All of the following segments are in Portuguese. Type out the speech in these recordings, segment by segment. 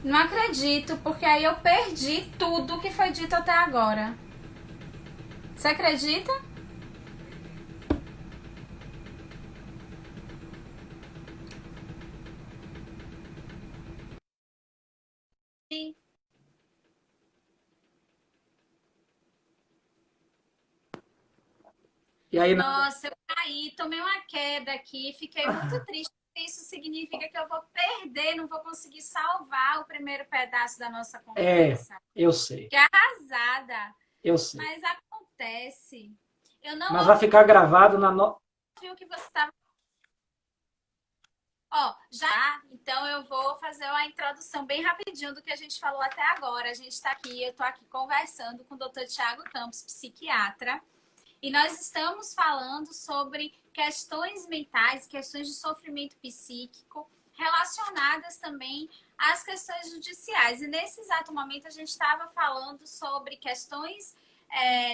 Não acredito, porque aí eu perdi tudo que foi dito até agora. Você acredita? Sim. E aí, Nossa, eu caí, tomei uma queda aqui, fiquei muito triste. Isso significa que eu vou perder, não vou conseguir salvar o primeiro pedaço da nossa é, conversa. eu sei, Fiquei arrasada, eu sei. mas acontece. Eu não Mas vai ficar gravado na no... ouvi o que você estava. Ó, já, então eu vou fazer uma introdução bem rapidinho do que a gente falou até agora. A gente está aqui, eu estou aqui conversando com o Dr. Tiago Campos, psiquiatra, e nós estamos falando sobre questões mentais, questões de sofrimento psíquico, relacionadas também às questões judiciais. E nesse exato momento a gente estava falando sobre questões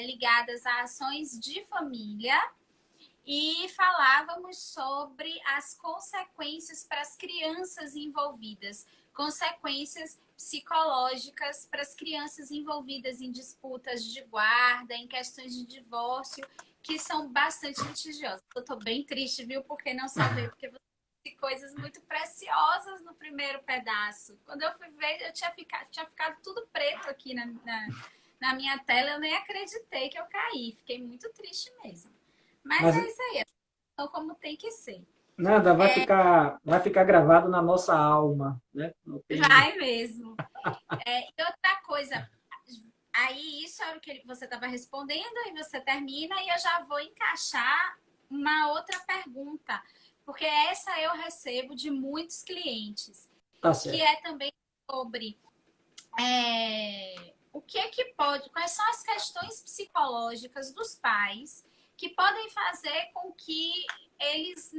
ligadas a ações de família e falávamos sobre as consequências para as crianças envolvidas, consequências psicológicas para as crianças envolvidas em disputas de guarda, em questões de divórcio, que são bastante litigiosas. Eu estou bem triste, viu, porque não sabia, porque você disse coisas muito preciosas no primeiro pedaço. Quando eu fui ver, eu tinha ficado tudo preto aqui na minha tela, eu nem acreditei que eu caí, fiquei muito triste mesmo. Mas Mas é isso aí, então como tem que ser. nada, vai ficar gravado na nossa alma, né? Não tem... Vai mesmo. E outra coisa, aí isso é o que você estava respondendo, e você termina, e eu já vou encaixar uma outra pergunta, porque essa eu recebo de muitos clientes, Tá que certo. é também sobre o que é que pode, quais são as questões psicológicas dos pais que podem fazer com que eles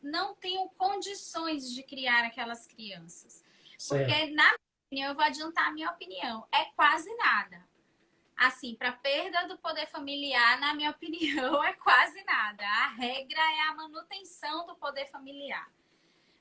não tenham condições de criar aquelas crianças. Certo. Porque, na minha opinião, eu vou adiantar a minha opinião, é quase nada. Assim, para perda do poder familiar, na minha opinião, é quase nada. A regra é a manutenção do poder familiar.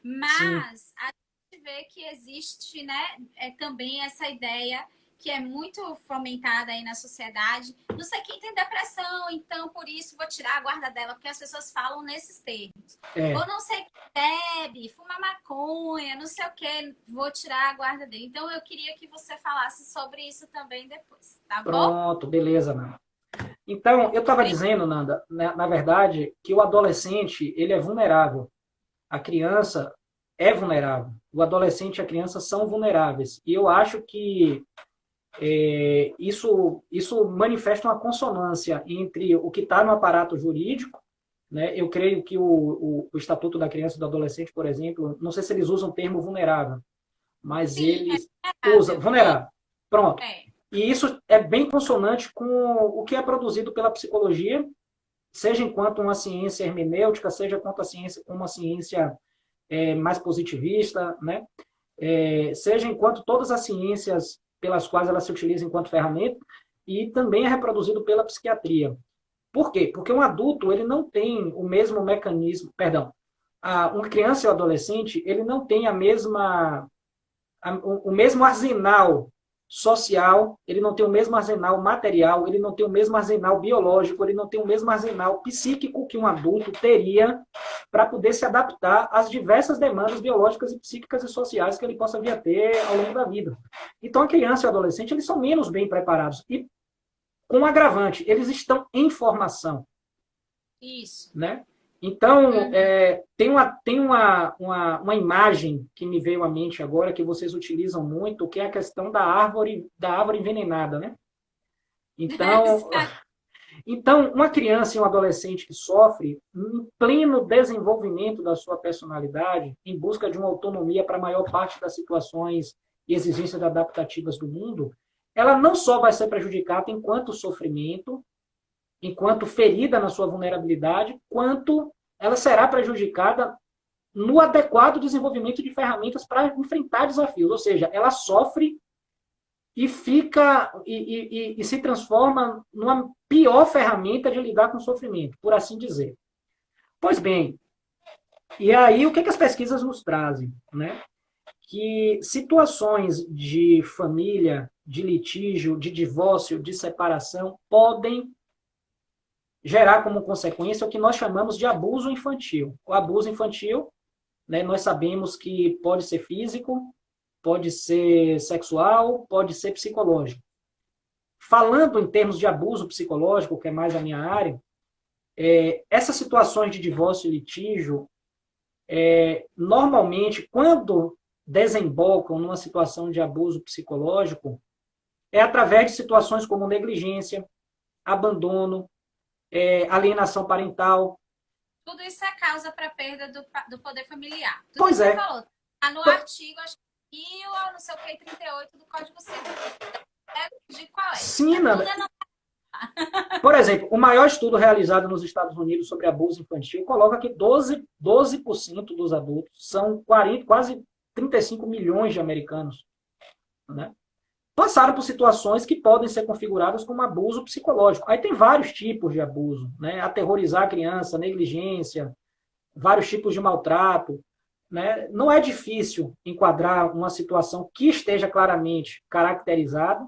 Sim. Mas a gente vê que existe, né, também essa ideia que é muito fomentada aí na sociedade. Não sei quem tem depressão, então por isso vou tirar a guarda dela, porque as pessoas falam nesses termos. É. Ou não sei quem bebe, fuma maconha, não sei o que, vou tirar a guarda dele. Então eu queria que você falasse sobre isso também depois, tá bom? Pronto, beleza, Nanda. Então, eu estava dizendo, Nanda, na verdade, que o adolescente, ele é vulnerável. A criança é vulnerável. O adolescente e a criança são vulneráveis. E eu acho que isso manifesta uma consonância entre o que está no aparato jurídico, né? Eu creio que o Estatuto da Criança e do Adolescente, por exemplo, não sei se eles usam o termo vulnerável, mas Sim, eles é usam viável. vulnerável. Pronto. É. E isso é bem consonante com o que é produzido pela psicologia, seja enquanto uma ciência hermenêutica, seja quanto a ciência, uma ciência mais positivista, né? Seja enquanto todas as ciências pelas quais ela se utiliza enquanto ferramenta, e também é reproduzido pela psiquiatria. Por quê? Porque um adulto ele não tem o mesmo mecanismo, perdão, uma criança e um adolescente ele não tem o mesmo arsenal social, ele não tem o mesmo arsenal material, ele não tem o mesmo arsenal biológico, ele não tem o mesmo arsenal psíquico que um adulto teria para poder se adaptar às diversas demandas biológicas e psíquicas e sociais que ele possa vir a ter ao longo da vida. Então, a criança e o adolescente, eles são menos bem preparados. E, com um agravante, eles estão em formação, Isso. né? Então, Uhum. tem uma imagem que me veio à mente agora, que vocês utilizam muito, que é a questão da árvore envenenada, né? Então, então, uma criança e um adolescente que sofre, em pleno desenvolvimento da sua personalidade, em busca de uma autonomia para a maior parte das situações e exigências adaptativas do mundo, ela não só vai ser prejudicada enquanto sofrimento, enquanto ferida na sua vulnerabilidade, quanto ela será prejudicada no adequado desenvolvimento de ferramentas para enfrentar desafios. Ou seja, ela sofre e fica e se transforma numa pior ferramenta de lidar com o sofrimento, por assim dizer. Pois bem, e aí o que as pesquisas nos trazem, né? que situações de família, de litígio, de divórcio, de separação, podem gerar como consequência o que nós chamamos de abuso infantil. O abuso infantil, né, nós sabemos que pode ser físico, pode ser sexual, pode ser psicológico. Falando em termos de abuso psicológico, que é mais a minha área, essas situações de divórcio e litígio, normalmente, quando desembocam numa situação de abuso psicológico, é através de situações como negligência, abandono, alienação parental. Tudo isso é causa para perda do poder familiar. Tudo Pois isso é. você falou. Tá no artigo, acho que não sei o que, 38 do Código Civil. De qual é? Sim, Nanda. Por exemplo, o maior estudo realizado nos Estados Unidos sobre abuso infantil coloca que 12% dos adultos, são quase 35 milhões de americanos, né, passaram por situações que podem ser configuradas como abuso psicológico. Aí tem vários tipos de abuso, né? Aterrorizar a criança, negligência, vários tipos de maltrato, né? Não é difícil enquadrar uma situação que esteja claramente caracterizada,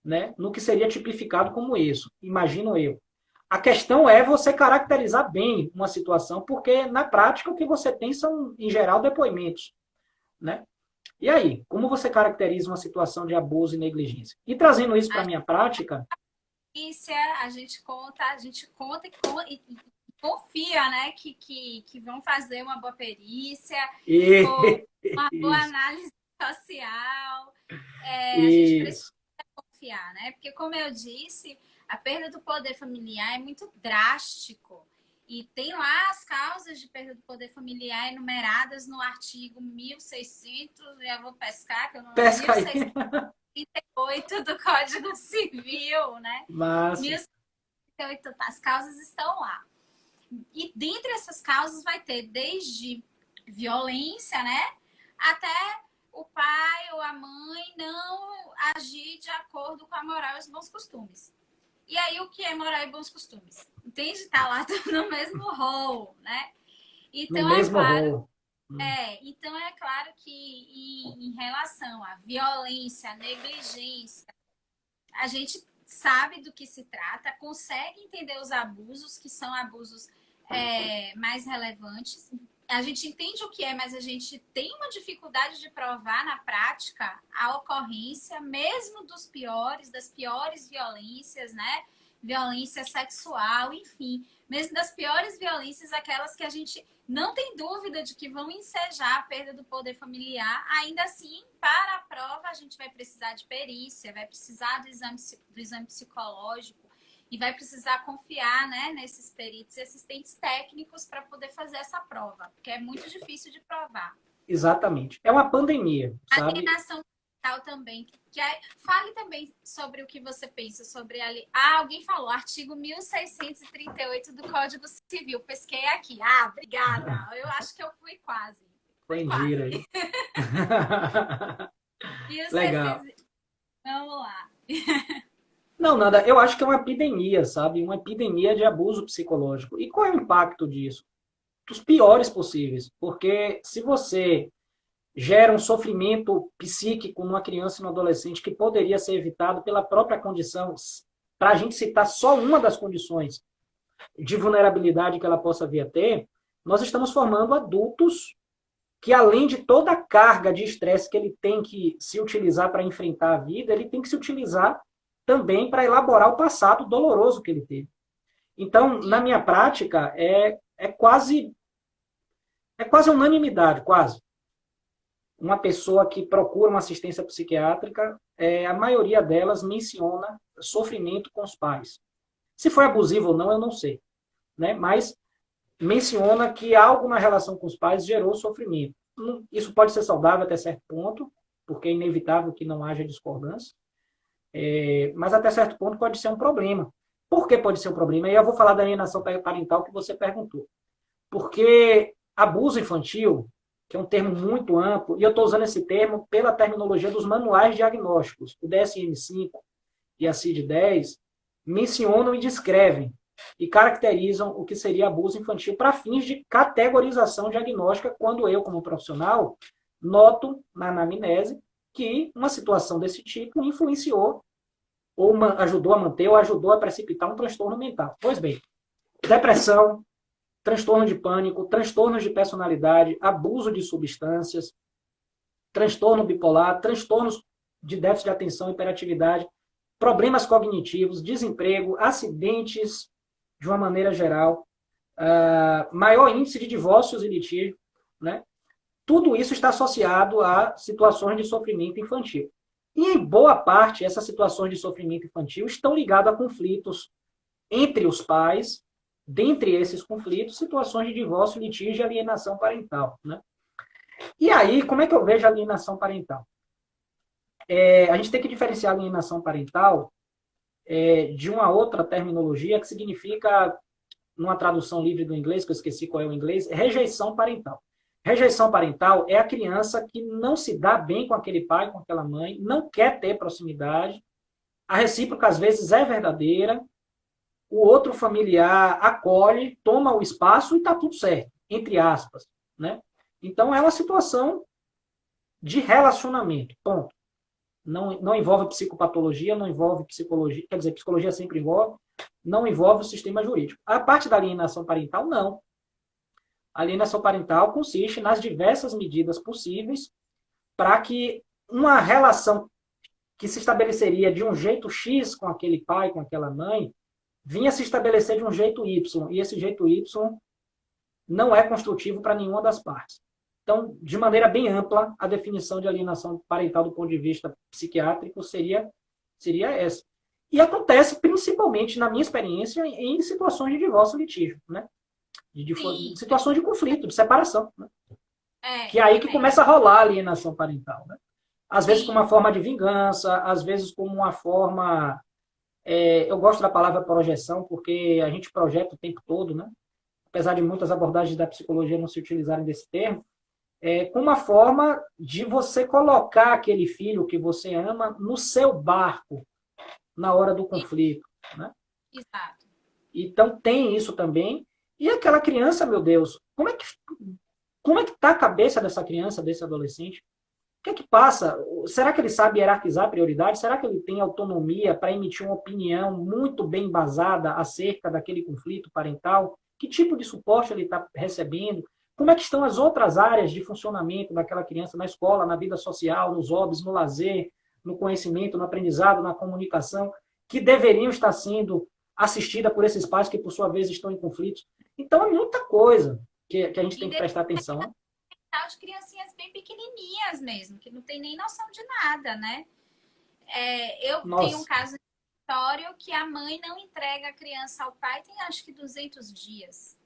né, no que seria tipificado como isso, imagino eu. A questão é você caracterizar bem uma situação, porque na prática o que você tem são, em geral, depoimentos, né? E aí, como você caracteriza uma situação de abuso e negligência? E trazendo isso para a minha prática... A gente conta e confia, né, que vão fazer uma boa perícia, uma boa análise social. A gente precisa confiar, né? Porque, como eu disse, a perda do poder familiar é muito drástico. E tem lá as causas de perda do poder familiar enumeradas no artigo 1600, eu vou pescar, que eu não Pesca aí. 1638 do Código Civil, né? Mas... 1638, as causas estão lá. E dentre essas causas vai ter desde violência, né? Até o pai ou a mãe não agir de acordo com a moral e os bons costumes. E aí, o que é moral e bons costumes? Entende? Tá lá no mesmo rol, né? Então, no mesmo rol. rol. Então é claro que em relação à violência, negligência, a gente sabe do que se trata, consegue entender os abusos, que são abusos mais relevantes. A gente entende o que é, mas a gente tem uma dificuldade de provar na prática a ocorrência, mesmo das piores violências, né? Violência sexual, enfim. Mesmo das piores violências, aquelas que a gente não tem dúvida de que vão ensejar a perda do poder familiar. Ainda assim, para a prova, a gente vai precisar de perícia, vai precisar do exame psicológico, e vai precisar confiar, né, nesses peritos e assistentes técnicos para poder fazer essa prova, porque é muito difícil de provar. Exatamente. É uma pandemia, sabe? Alienação mental também. Fale também sobre o que você pensa sobre alguém falou, artigo 1638 do Código Civil. Pesquei aqui. Obrigada. Eu acho que eu fui quase. Entendi aí. Legal. Vamos lá. Não, nada. Eu acho que é uma epidemia, sabe? Uma epidemia de abuso psicológico. E qual é o impacto disso? Dos piores possíveis. Porque se você gera um sofrimento psíquico numa criança e no adolescente que poderia ser evitado pela própria condição, para a gente citar só uma das condições de vulnerabilidade que ela possa vir a ter, nós estamos formando adultos que, além de toda a carga de estresse que ele tem que se utilizar para enfrentar a vida, ele tem que se utilizar também para elaborar o passado doloroso que ele teve. Então, na minha prática, é quase unanimidade, quase. Uma pessoa que procura uma assistência psiquiátrica, a maioria delas menciona sofrimento com os pais. Se foi abusivo ou não, eu não sei, né? Mas menciona que algo na relação com os pais gerou sofrimento. Isso pode ser saudável até certo ponto, porque é inevitável que não haja discordância. Mas até certo ponto pode ser um problema. Por que pode ser um problema? E eu vou falar da alienação parental que você perguntou. Porque abuso infantil, que é um termo muito amplo, e eu estou usando esse termo pela terminologia dos manuais diagnósticos, o DSM-5 e a CID-10, mencionam e descrevem e caracterizam o que seria abuso infantil para fins de categorização diagnóstica, quando eu, como profissional, noto na anamnese que uma situação desse tipo influenciou ou ajudou a manter ou ajudou a precipitar um transtorno mental. Pois bem, depressão, transtorno de pânico, transtornos de personalidade, abuso de substâncias, transtorno bipolar, transtornos de déficit de atenção e hiperatividade, problemas cognitivos, desemprego, acidentes de uma maneira geral, maior índice de divórcios e litígio, né? Tudo isso está associado a situações de sofrimento infantil. E, em boa parte, essas situações de sofrimento infantil estão ligadas a conflitos entre os pais, dentre esses conflitos, situações de divórcio, litígio e alienação parental, né? E aí, como é que eu vejo a alienação parental? A gente tem que diferenciar a alienação parental de uma outra terminologia que significa, numa tradução livre do inglês, que eu esqueci qual é o inglês, rejeição parental. Rejeição parental é a criança que não se dá bem com aquele pai, com aquela mãe, não quer ter proximidade, a recíproca às vezes é verdadeira, o outro familiar acolhe, toma o espaço e está tudo certo, entre aspas, né? Então é uma situação de relacionamento, ponto. Não envolve psicopatologia, não envolve psicologia, quer dizer, psicologia sempre envolve, não envolve o sistema jurídico. A parte da alienação parental, não. A alienação parental consiste nas diversas medidas possíveis para que uma relação que se estabeleceria de um jeito X com aquele pai, com aquela mãe, vinha se estabelecer de um jeito Y. E esse jeito Y não é construtivo para nenhuma das partes. Então, de maneira bem ampla, a definição de alienação parental do ponto de vista psiquiátrico seria essa. E acontece principalmente, na minha experiência, em situações de divórcio e litígio, né? De situações de conflito, de separação, né? Que é aí que começa a rolar a alienação parental, né? Às vezes com uma forma de vingança, às vezes como uma forma... eu gosto da palavra projeção, porque a gente projeta o tempo todo, né? Apesar de muitas abordagens da psicologia não se utilizarem desse termo, com uma forma de você colocar aquele filho que você ama no seu barco na hora do conflito, né? Exato. Então tem isso também. E aquela criança, meu Deus, como é que está a cabeça dessa criança, desse adolescente? O que é que passa? Será que ele sabe hierarquizar prioridades? Será que ele tem autonomia para emitir uma opinião muito bem embasada acerca daquele conflito parental? Que tipo de suporte ele está recebendo? Como é que estão as outras áreas de funcionamento daquela criança na escola, na vida social, nos hobbies, no lazer, no conhecimento, no aprendizado, na comunicação, que deveriam estar sendo assistida por esses pais que, por sua vez, estão em conflitos? Então, é muita coisa que a gente tem que prestar atenção, né? De criancinhas bem pequenininhas mesmo, que não tem nem noção de nada, né? Eu tenho um caso de história que a mãe não entrega a criança ao pai, tem acho que 200 dias.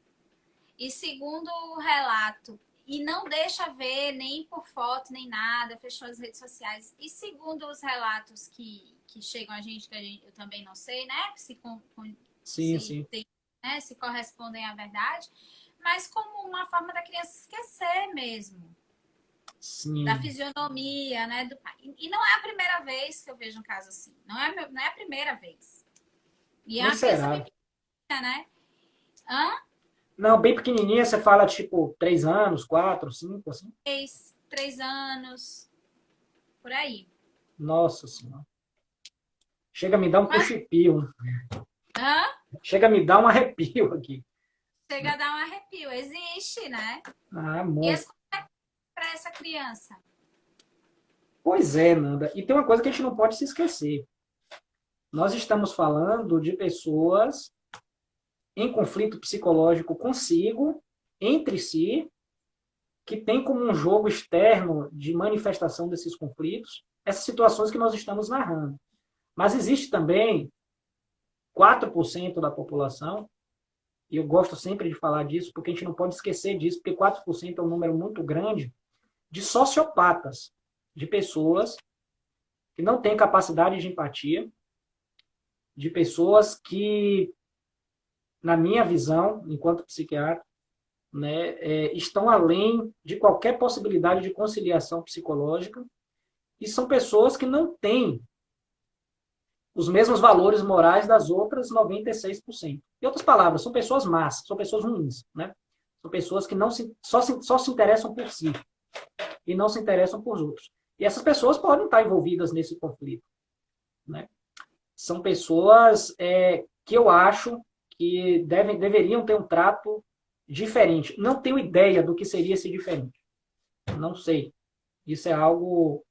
E segundo o relato, e não deixa ver nem por foto, nem nada, fechou as redes sociais. E segundo os relatos que chegam a gente, eu também não sei, né? Sim. Né, se correspondem à verdade, mas como uma forma da criança esquecer mesmo. Sim. Da fisionomia, né, do pai. E não é a primeira vez que eu vejo um caso assim. Não é a primeira vez. E é uma criança bem pequena, né? Não, bem pequenininha, você fala tipo 3 anos, 4, 5, assim? 3 anos, por aí. Nossa Senhora. Chega a me dar um puxipio. Chega a me dar um arrepio aqui. Chega a dar um arrepio. Existe, né? Muito. E esse para essa criança? Pois é, Nanda. E tem uma coisa que a gente não pode se esquecer. Nós estamos falando de pessoas em conflito psicológico consigo, entre si, que tem como um jogo externo de manifestação desses conflitos essas situações que nós estamos narrando. Mas existe também 4% da população, e eu gosto sempre de falar disso, porque a gente não pode esquecer disso, porque 4% é um número muito grande de sociopatas, de pessoas que não têm capacidade de empatia, de pessoas que, na minha visão, enquanto psiquiatra, né, estão além de qualquer possibilidade de conciliação psicológica, e são pessoas que não têm os mesmos valores morais das outras 96%. Em outras palavras, são pessoas más, são pessoas ruins, né? São pessoas que só se interessam por si. e não se interessam por outros. E essas pessoas podem estar envolvidas nesse conflito, né? São pessoas que eu acho que deveriam ter um trato diferente. Não tenho ideia do que seria esse diferente. Não sei. Isso é algo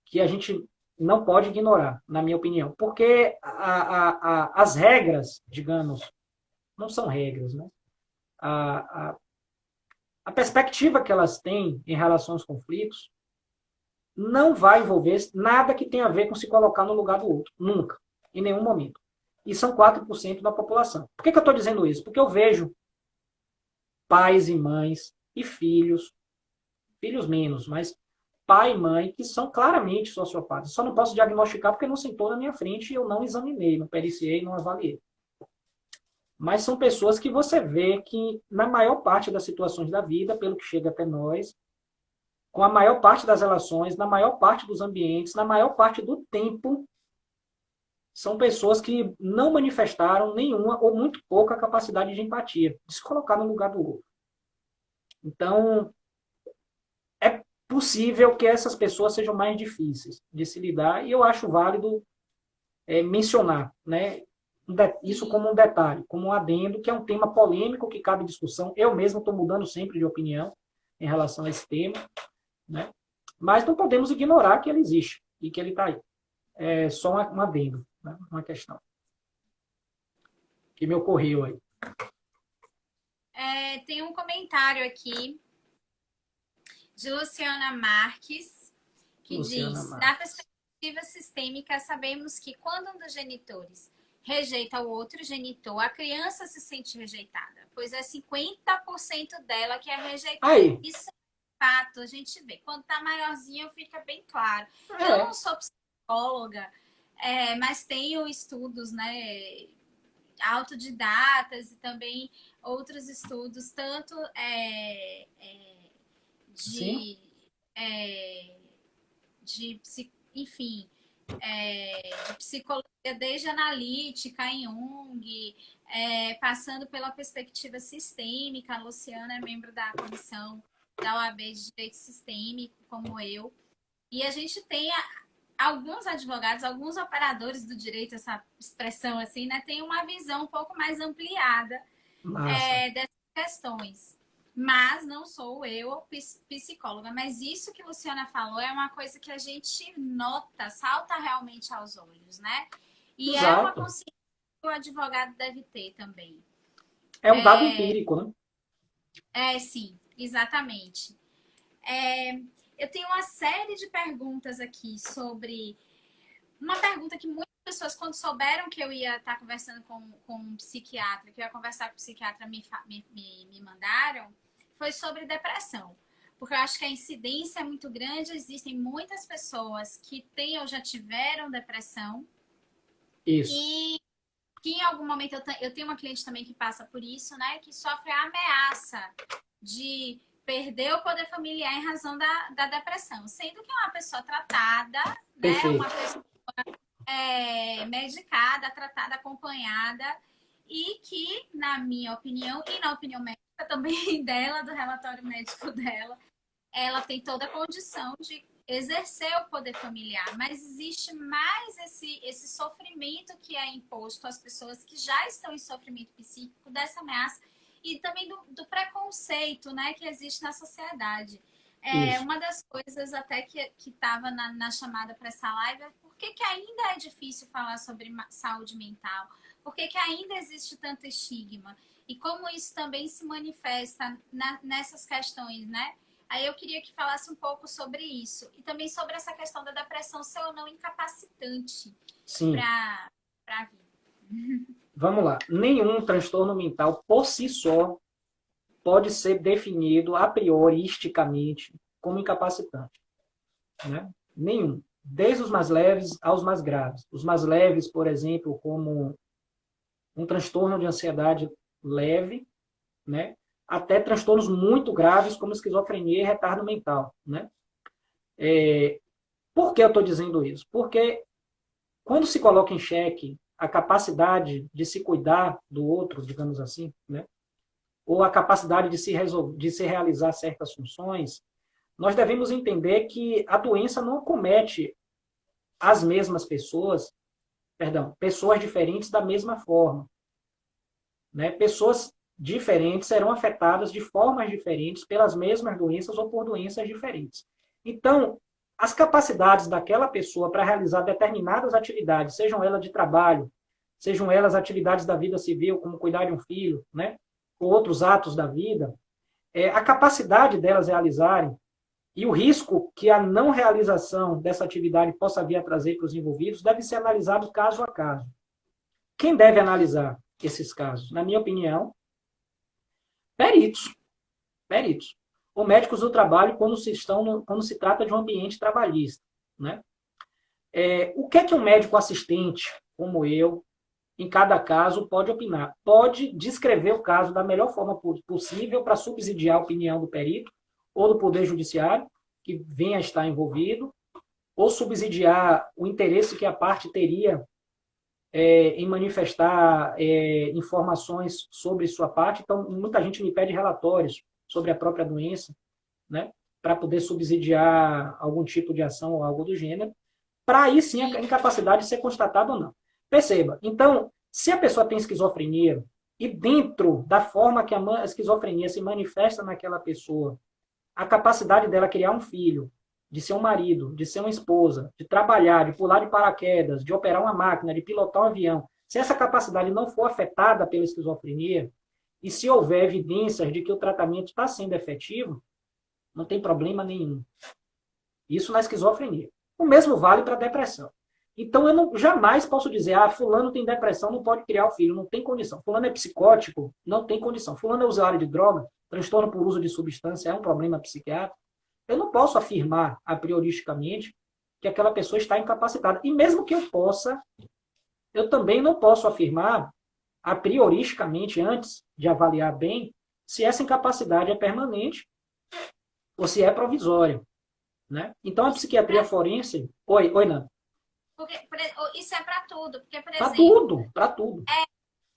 que a gente não pode ignorar, na minha opinião. Porque as regras, digamos, não são regras, né? A perspectiva que elas têm em relação aos conflitos não vai envolver nada que tenha a ver com se colocar no lugar do outro. Nunca. Em nenhum momento. E são 4% da população. Por que eu estou dizendo isso? Porque eu vejo pais e mães e filhos menos, mas pai e mãe que são claramente sociopatas. Só não posso diagnosticar porque não sentou na minha frente e eu não examinei, não periciei, não avaliei. Mas são pessoas que você vê que, na maior parte das situações da vida, pelo que chega até nós, com a maior parte das relações, na maior parte dos ambientes, na maior parte do tempo, são pessoas que não manifestaram nenhuma ou muito pouca capacidade de empatia, de se colocar no lugar do outro. Então, é possível que essas pessoas sejam mais difíceis de se lidar, e eu acho válido mencionar, né, isso como um detalhe, como um adendo, que é um tema polêmico que cabe discussão. Eu mesmo estou mudando sempre de opinião em relação a esse tema, né? Mas não podemos ignorar que ele existe e que ele está aí. É só um adendo, né? Uma questão que me ocorreu aí. Tem um comentário aqui de Luciana Marques, que diz: na perspectiva sistêmica, sabemos que quando um dos genitores rejeita o outro genitor, a criança se sente rejeitada, pois é 50% dela que é rejeitada. Aí. Isso é fato, a gente vê. Quando tá maiorzinho, fica bem claro. Eu não sou psicóloga, mas tenho estudos, né, autodidatas e também outros estudos, tanto enfim, de psicologia, desde analítica em Jung, passando pela perspectiva sistêmica. A Luciana é membro da comissão da OAB de Direito Sistêmico, como eu. E a gente tem alguns advogados, alguns operadores do direito, essa expressão assim, né, tem uma visão um pouco mais ampliada dessas questões. Mas não sou eu psicóloga. Mas isso que a Luciana falou é uma coisa que a gente nota, salta realmente aos olhos, né? E Exato. É uma consciência que o advogado deve ter também. É um dado empírico, né? Sim, exatamente. Eu tenho uma série de perguntas aqui sobre... Uma pergunta que muitas pessoas, quando souberam que eu ia estar conversando com um psiquiatra, que eu ia conversar com o psiquiatra, me mandaram, foi sobre depressão. Porque eu acho que a incidência é muito grande, existem muitas pessoas que têm ou já tiveram depressão. Isso. E que em algum momento eu tenho uma cliente também que passa por isso, né? Que sofre a ameaça de perder o poder familiar em razão da depressão. Sendo que é uma pessoa tratada, né? Uma pessoa medicada, tratada, acompanhada, e que, na minha opinião, e na opinião médica também dela, do relatório médico dela, ela tem toda a condição de exercer o poder familiar, mas existe mais esse sofrimento que é imposto às pessoas que já estão em sofrimento psíquico dessa ameaça e também do preconceito, né, que existe na sociedade. Uma das coisas até que estava na chamada para essa live é por que ainda é difícil falar sobre saúde mental, por que ainda existe tanto estigma e como isso também se manifesta nessas questões, né? Aí eu queria que falasse um pouco sobre isso. E também sobre essa questão da depressão ser ou não incapacitante para a vida. Vamos lá. Nenhum transtorno mental, por si só, pode ser definido a prioristicamente como incapacitante. Né? Nenhum. Desde os mais leves aos mais graves. Os mais leves, por exemplo, como um transtorno de ansiedade leve, né? Até transtornos muito graves, como esquizofrenia e retardo mental. Né? Por que eu estou dizendo isso? Porque quando se coloca em xeque a capacidade de se cuidar do outro, digamos assim, né? Ou a capacidade de se realizar certas funções, nós devemos entender que a doença não acomete as mesmas pessoas, perdão, pessoas diferentes da mesma forma, né? Pessoas diferentes serão afetadas de formas diferentes pelas mesmas doenças ou por doenças diferentes. Então, as capacidades daquela pessoa para realizar determinadas atividades, sejam elas de trabalho, sejam elas atividades da vida civil, como cuidar de um filho, né? Ou outros atos da vida, a capacidade delas realizarem e o risco que a não realização dessa atividade possa vir a trazer para os envolvidos deve ser analisado caso a caso. Quem deve analisar esses casos? Na minha opinião, peritos. Peritos. Ou médicos do trabalho quando se trata de um ambiente trabalhista. Né? O que é que um médico assistente, como eu, em cada caso, pode opinar? Pode descrever o caso da melhor forma possível para subsidiar a opinião do perito ou do Poder Judiciário, que venha a estar envolvido, ou subsidiar o interesse que a parte teria em manifestar informações sobre sua parte. Então, muita gente me pede relatórios sobre a própria doença, né, para poder subsidiar algum tipo de ação ou algo do gênero, para aí sim a incapacidade ser constatada ou não. Perceba, então, se a pessoa tem esquizofrenia e dentro da forma que a esquizofrenia se manifesta naquela pessoa, a capacidade dela criar um filho, de ser um marido, de ser uma esposa, de trabalhar, de pular de paraquedas, de operar uma máquina, de pilotar um avião, se essa capacidade não for afetada pela esquizofrenia, e se houver evidências de que o tratamento está sendo efetivo, não tem problema nenhum. Isso na esquizofrenia. O mesmo vale para a depressão. Então, eu jamais posso dizer, fulano tem depressão, não pode criar o filho, não tem condição. Fulano é psicótico, não tem condição. Fulano é usuário de droga, transtorno por uso de substância é um problema psiquiátrico. Eu não posso afirmar, a prioristicamente, que aquela pessoa está incapacitada. E mesmo que eu possa, eu também não posso afirmar, a prioristicamente, antes de avaliar bem, se essa incapacidade é permanente ou se é provisória. Né? Então, a psiquiatria forense... Oi, Nanda. Porque isso é para tudo. Porque, por exemplo... Para tudo.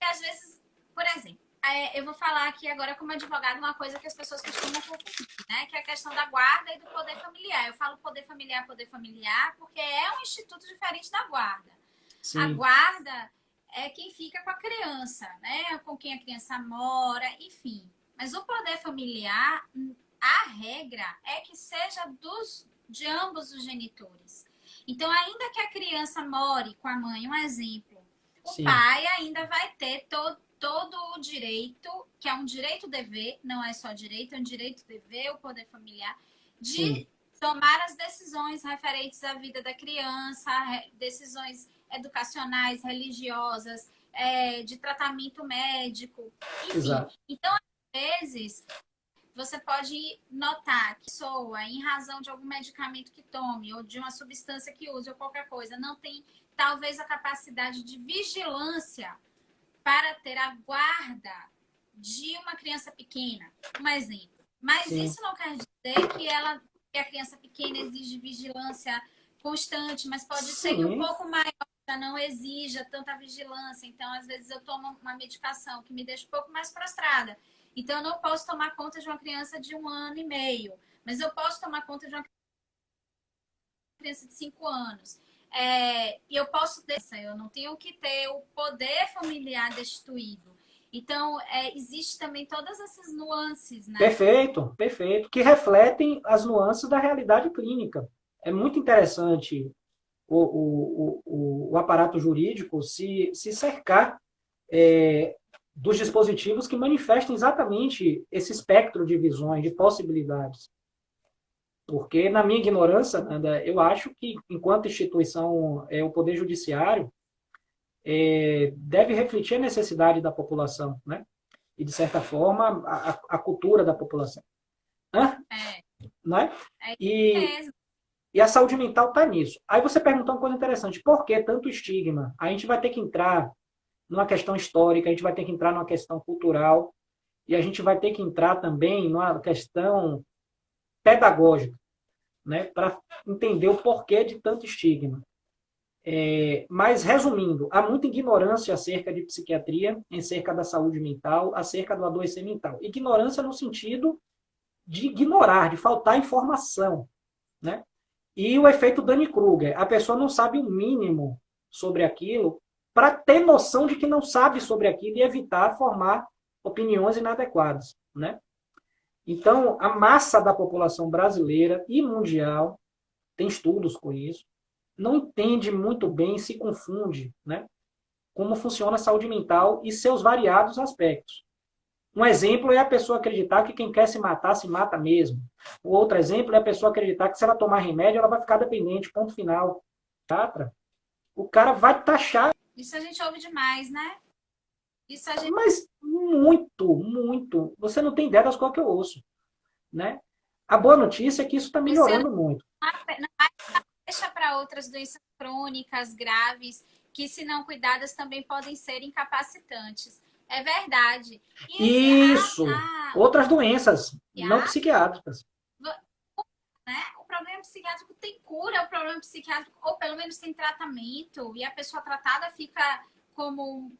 Às vezes, por exemplo, eu vou falar aqui agora como advogado uma coisa que as pessoas costumam confundir, né? Que é a questão da guarda e do poder familiar. Eu falo poder familiar, porque é um instituto diferente da guarda. Sim. A guarda é quem fica com a criança, né? Com quem a criança mora, enfim. Mas o poder familiar, a regra é que seja de ambos os genitores. Então, ainda que a criança more com a mãe, um exemplo, o pai ainda vai ter todo o direito, que é um direito-dever, não é só direito, é um direito-dever, o poder familiar, de tomar as decisões referentes à vida da criança, decisões educacionais, religiosas, de tratamento médico, enfim. Exato. Então, às vezes, você pode notar que a pessoa, em razão de algum medicamento que tome, ou de uma substância que use, ou qualquer coisa, não tem, talvez, a capacidade de vigilância para ter a guarda de uma criança pequena, um exemplo. Mas isso não quer dizer que a criança pequena exige vigilância constante, mas pode ser que um pouco maior já não exija tanta vigilância. Então, às vezes, eu tomo uma medicação que me deixa um pouco mais prostrada. Então, eu não posso tomar conta de uma criança de 1 ano e meio, mas eu posso tomar conta de uma criança de 5 anos. E eu eu não tenho que ter o poder familiar destituído. Então, existe também todas essas nuances, né? Perfeito, perfeito. Que refletem as nuances da realidade clínica. É muito interessante o aparato jurídico se cercar dos dispositivos que manifestam exatamente esse espectro de visões, de possibilidades. Porque, na minha ignorância, eu acho que, enquanto instituição, o Poder Judiciário deve refletir a necessidade da população, né? E, de certa forma, a cultura da população. Né? E a saúde mental está nisso. Aí você perguntou uma coisa interessante. Por que tanto estigma? A gente vai ter que entrar numa questão histórica, a gente vai ter que entrar numa questão cultural, e a gente vai ter que entrar também numa questão pedagógica, né, para entender o porquê de tanto estigma. Mas, resumindo, há muita ignorância acerca de psiquiatria, acerca da saúde mental, acerca do adoecer mental. Ignorância no sentido de ignorar, de faltar informação, né? E o efeito Dunning-Kruger, a pessoa não sabe o mínimo sobre aquilo para ter noção de que não sabe sobre aquilo e evitar formar opiniões inadequadas, né? Então, a massa da população brasileira e mundial, tem estudos com isso, não entende muito bem, se confunde, né? Como funciona a saúde mental e seus variados aspectos. Um exemplo é a pessoa acreditar que quem quer se matar, se mata mesmo. O outro exemplo é a pessoa acreditar que se ela tomar remédio, ela vai ficar dependente, ponto final. Tá? O cara vai taxar. Isso a gente ouve demais, né? Isso a gente... Mas muito, muito. Você não tem ideia das coisas que eu ouço. Né? A boa notícia é que isso está melhorando muito. Não deixa para outras doenças crônicas, graves, que se não cuidadas também podem ser incapacitantes. É verdade. Isso! Outras doenças não psiquiátricas. Né? O problema psiquiátrico tem cura, o problema psiquiátrico, ou pelo menos tem tratamento, e a pessoa tratada fica como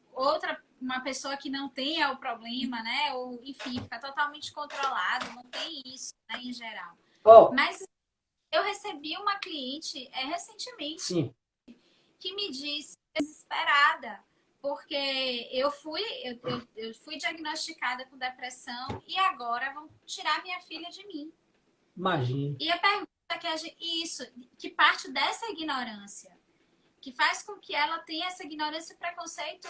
uma pessoa que não tenha o problema, né? Ou, enfim, fica totalmente controlado, não tem isso, né, em geral. Mas eu recebi uma cliente recentemente Sim. que me disse, desesperada, porque eu fui diagnosticada com depressão e agora vão tirar minha filha de mim. Imagina. E a pergunta que parte dessa ignorância, que faz com que ela tenha essa ignorância e preconceito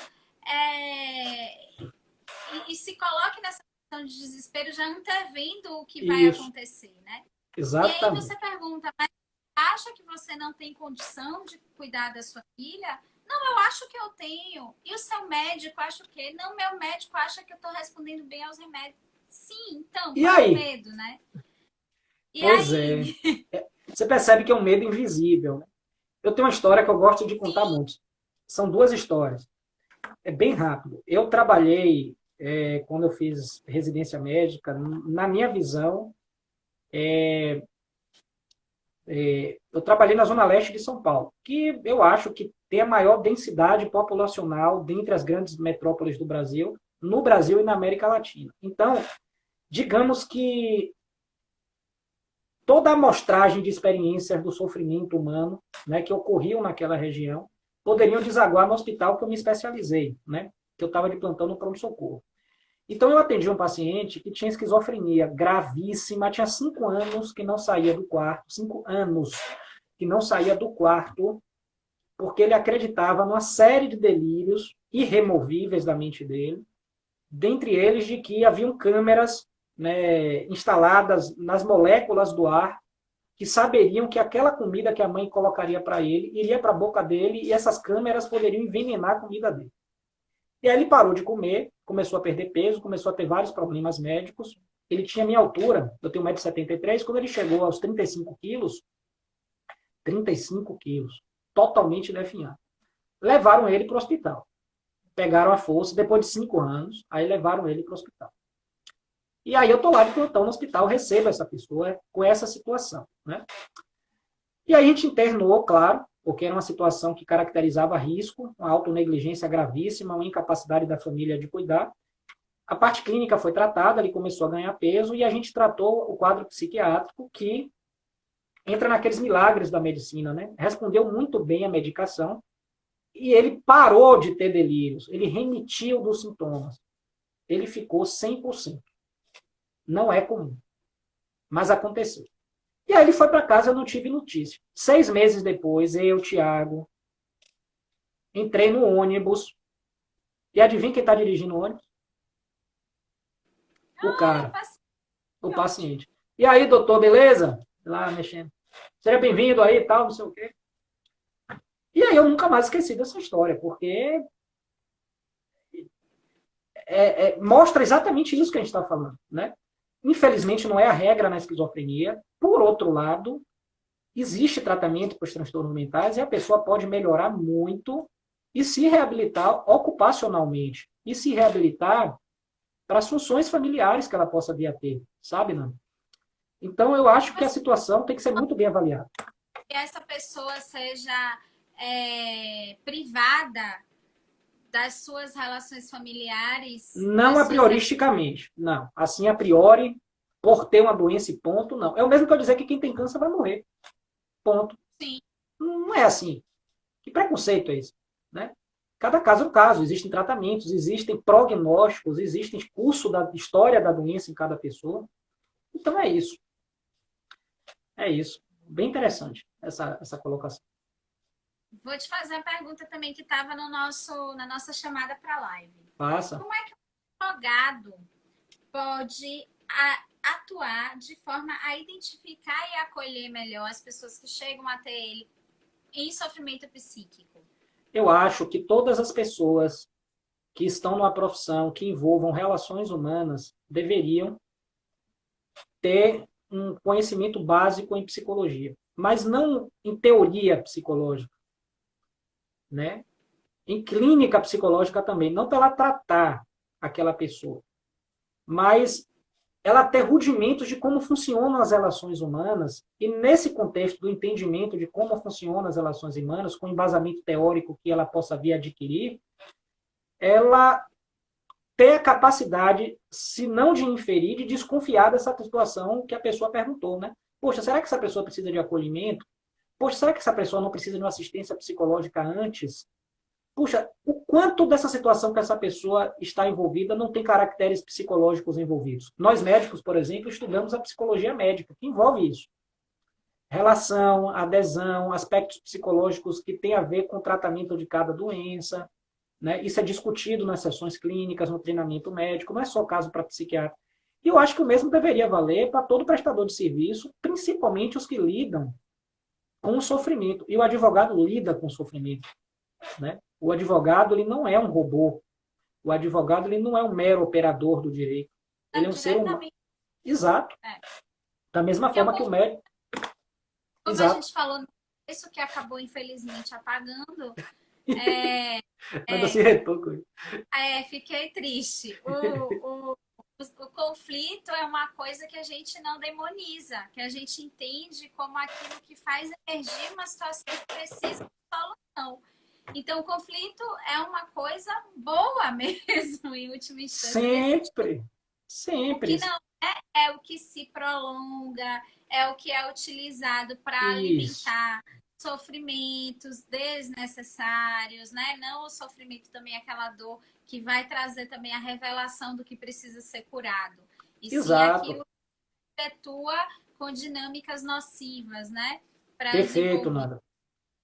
e se coloque nessa situação de desespero já antevendo o que vai acontecer, né? Exatamente. E aí você pergunta, mas acha que você não tem condição de cuidar da sua filha? Não, eu acho que eu tenho. E o seu médico acha o quê? Não, meu médico acha que eu estou respondendo bem aos remédios. Sim, então, qual é o medo, né? Pois é. Você percebe que é um medo invisível. Né? Eu tenho uma história que eu gosto de contar muito. São duas histórias. É bem rápido. Eu trabalhei, quando eu fiz residência médica, na minha visão, eu trabalhei na Zona Leste de São Paulo, que eu acho que tem a maior densidade populacional dentre as grandes metrópoles do Brasil, no Brasil e na América Latina. Então, digamos que toda a amostragem de experiências do sofrimento humano, né, que ocorriam naquela região, poderiam desaguar no hospital que eu me especializei, né, que eu estava de plantão no pronto-socorro. Então, eu atendi um paciente que tinha esquizofrenia gravíssima, tinha 5 anos que não saía do quarto, 5 anos que não saía do quarto, porque ele acreditava numa série de delírios irremovíveis da mente dele, dentre eles de que haviam câmeras, né, instaladas nas moléculas do ar, que saberiam que aquela comida que a mãe colocaria para ele iria para a boca dele e essas câmeras poderiam envenenar a comida dele. E aí ele parou de comer, começou a perder peso, começou a ter vários problemas médicos. Ele tinha minha altura, eu tenho 1,73 m, quando ele chegou aos 35 quilos, totalmente definhado. Levaram ele para o hospital. Pegaram a força, depois de 5 anos, aí levaram ele para o hospital. E aí eu estou lá de plantão no hospital, recebo essa pessoa com essa situação. Né? E aí a gente internou, claro, porque era uma situação que caracterizava risco, uma autonegligência gravíssima, uma incapacidade da família de cuidar. A parte clínica foi tratada, ele começou a ganhar peso e a gente tratou o quadro psiquiátrico, que entra naqueles milagres da medicina, né? Respondeu muito bem à medicação e ele parou de ter delírios, ele remitiu dos sintomas. Ele ficou 100%. Não é comum, mas aconteceu. E aí ele foi para casa, eu não tive notícia. 6 meses depois, eu, Thiago, entrei no ônibus. E adivinha quem está dirigindo o ônibus? O cara. O paciente. E aí, doutor, beleza? Lá mexendo. Seja bem-vindo aí e tal, não sei o quê. E aí eu nunca mais esqueci dessa história, porque mostra exatamente isso que a gente está falando, né? Infelizmente, não é a regra na esquizofrenia. Por outro lado, existe tratamento para os transtornos mentais e a pessoa pode melhorar muito e se reabilitar ocupacionalmente. E se reabilitar para as funções familiares que ela possa vir a ter. Sabe, Nana? Então, eu acho que a situação tem que ser muito bem avaliada. Que essa pessoa seja privada das suas relações familiares? Não a prioristicamente. Não. Assim, a priori, por ter uma doença e ponto, não. É o mesmo que eu dizer que quem tem câncer vai morrer. Ponto. Sim. Não é assim. Que preconceito é esse? Né? Cada caso é um caso. Existem tratamentos, existem prognósticos, existem curso da história da doença em cada pessoa. Então é isso. É isso. Bem interessante essa colocação. Vou te fazer a pergunta também que estava no na nossa chamada para a live. Passa. Como é que o advogado pode atuar de forma a identificar e acolher melhor as pessoas que chegam até ele em sofrimento psíquico? Eu acho que todas as pessoas que estão numa profissão que envolvam relações humanas deveriam ter um conhecimento básico em psicologia, mas não em teoria psicológica, né? Em clínica psicológica também, não para ela tratar aquela pessoa, mas ela ter rudimentos de como funcionam as relações humanas, e nesse contexto do entendimento de como funcionam as relações humanas, com embasamento teórico que ela possa vir a adquirir, ela ter a capacidade, se não de inferir, de desconfiar dessa situação que a pessoa perguntou, né? Poxa, será que essa pessoa precisa de acolhimento? Poxa, será que essa pessoa não precisa de uma assistência psicológica antes? Puxa, o quanto dessa situação que essa pessoa está envolvida não tem caracteres psicológicos envolvidos? Nós médicos, por exemplo, estudamos a psicologia médica, que envolve isso. Relação, adesão, aspectos psicológicos que têm a ver com o tratamento de cada doença, né? Isso é discutido nas sessões clínicas, no treinamento médico, não é só caso para psiquiatra. E eu acho que o mesmo deveria valer para todo prestador de serviço, principalmente os que lidam com o sofrimento. E o advogado lida com o sofrimento, né? O advogado ele não é um robô. O advogado ele não é um mero operador do direito. Ele é um ser humano. Exato. É. Da mesma forma que o médico. Como Exato. a gente falou, isso que acabou infelizmente apagando. Ainda se retou com isso. Fiquei triste. O conflito é uma coisa que a gente não demoniza, que a gente entende como aquilo que faz emergir uma situação que precisa de solução. Então, o conflito é uma coisa boa mesmo, em última instância. Sempre. Sempre. O que não é o que se prolonga, é o que é utilizado para alimentar sofrimentos desnecessários, né? Não o sofrimento também, aquela dor que vai trazer também a revelação do que precisa ser curado. E Exato. sim aquilo que perpetua com dinâmicas nocivas, né? Perfeito, Nada.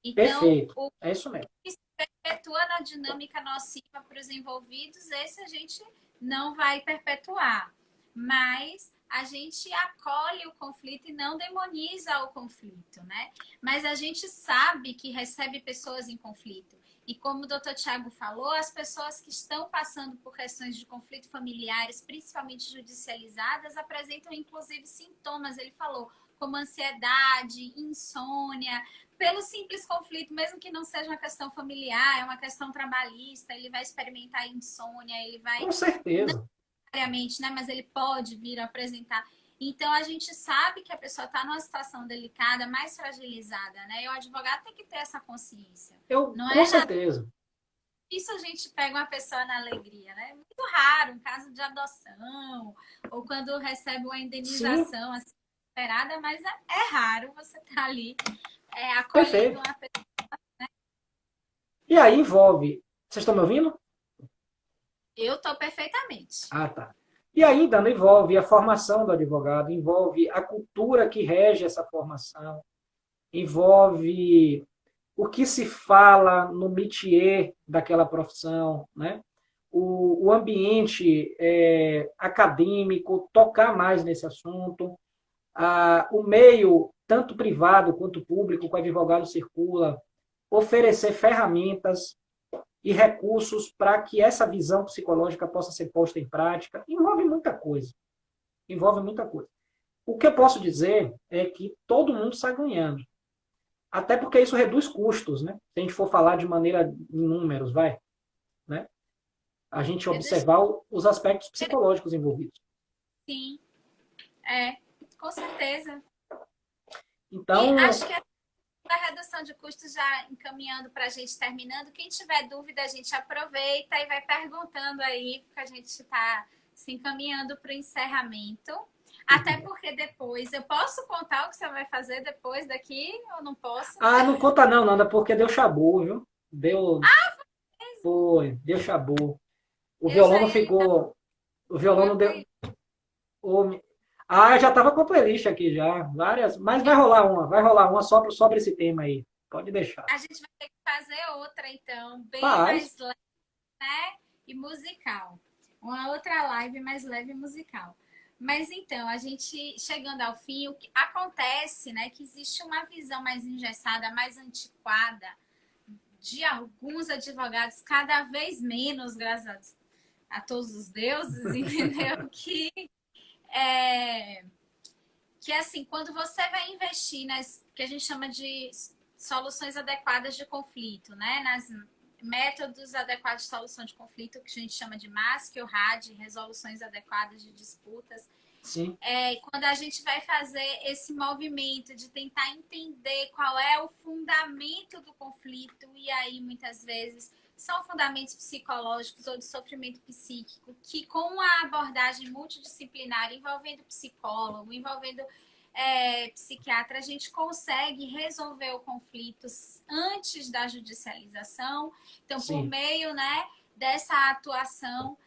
Então, perfeito. É isso mesmo. O que se perpetua na dinâmica nociva para os envolvidos, esse a gente não vai perpetuar. Mas a gente acolhe o conflito e não demoniza o conflito, né? Mas a gente sabe que recebe pessoas em conflito. E como o doutor Tiago falou, as pessoas que estão passando por questões de conflito familiares, principalmente judicializadas, apresentam inclusive sintomas, ele falou, como ansiedade, insônia, pelo simples conflito, mesmo que não seja uma questão familiar, é uma questão trabalhista, ele vai experimentar insônia, ele vai... Com certeza. Não necessariamente, né? Mas ele pode vir a apresentar. Então, a gente sabe que a pessoa está numa situação delicada, mais fragilizada, né? E o advogado tem que ter essa consciência. Com certeza. Isso a gente pega uma pessoa na alegria, né? É muito raro, um caso de adoção, ou quando recebe uma indenização assim, esperada, mas é raro você estar ali acolhendo uma pessoa. Né? E aí envolve... Vocês estão me ouvindo? Eu estou perfeitamente. Ah, tá. E aí, Dana, envolve a formação do advogado, envolve a cultura que rege essa formação, envolve o que se fala no métier daquela profissão, né? O ambiente acadêmico, tocar mais nesse assunto, o meio, tanto privado quanto público, que o advogado circula, oferecer ferramentas e recursos para que essa visão psicológica possa ser posta em prática. Envolve muita coisa. Envolve muita coisa. O que eu posso dizer é que todo mundo sai ganhando. Até porque isso reduz custos, né? Se a gente for falar de maneira em números, vai. Né? A gente observar os aspectos psicológicos envolvidos. Sim. Com certeza. Então, e acho que a redução de custos já encaminhando para a gente terminando. Quem tiver dúvida, a gente aproveita e vai perguntando aí, porque a gente está se encaminhando para o encerramento. Até porque depois, eu posso contar o que você vai fazer depois daqui ou não posso? Ah, não conta não, Nanda, porque deu chabu, viu? Deu chabu. O Eu violão já não ia lhe dar ficou, o o violão meu não deu. playlist. Ah, já tava com a playlist aqui já, várias, mas vai rolar uma sobre esse tema aí. Pode deixar. A gente vai ter que fazer outra, então, bem Faz. mais leve, né? E musical. Uma outra live mais leve e musical. Mas então, a gente chegando ao fim, o que acontece, né, que existe uma visão mais engessada, mais antiquada de alguns advogados, cada vez menos, graças a todos os deuses, entendeu? É, que assim, quando você vai investir nas que a gente chama de soluções adequadas de conflito, né? Nas métodos adequados de solução de conflito, que a gente chama de MASC ou RAD, resoluções adequadas de disputas. Sim, Quando a gente vai fazer esse movimento de tentar entender qual é o fundamento do conflito, e aí muitas vezes são fundamentos psicológicos ou de sofrimento psíquico, que com a abordagem multidisciplinar, envolvendo psicólogo, envolvendo psiquiatra, a gente consegue resolver o conflito antes da judicialização. Então, por sim. meio, né, dessa atuação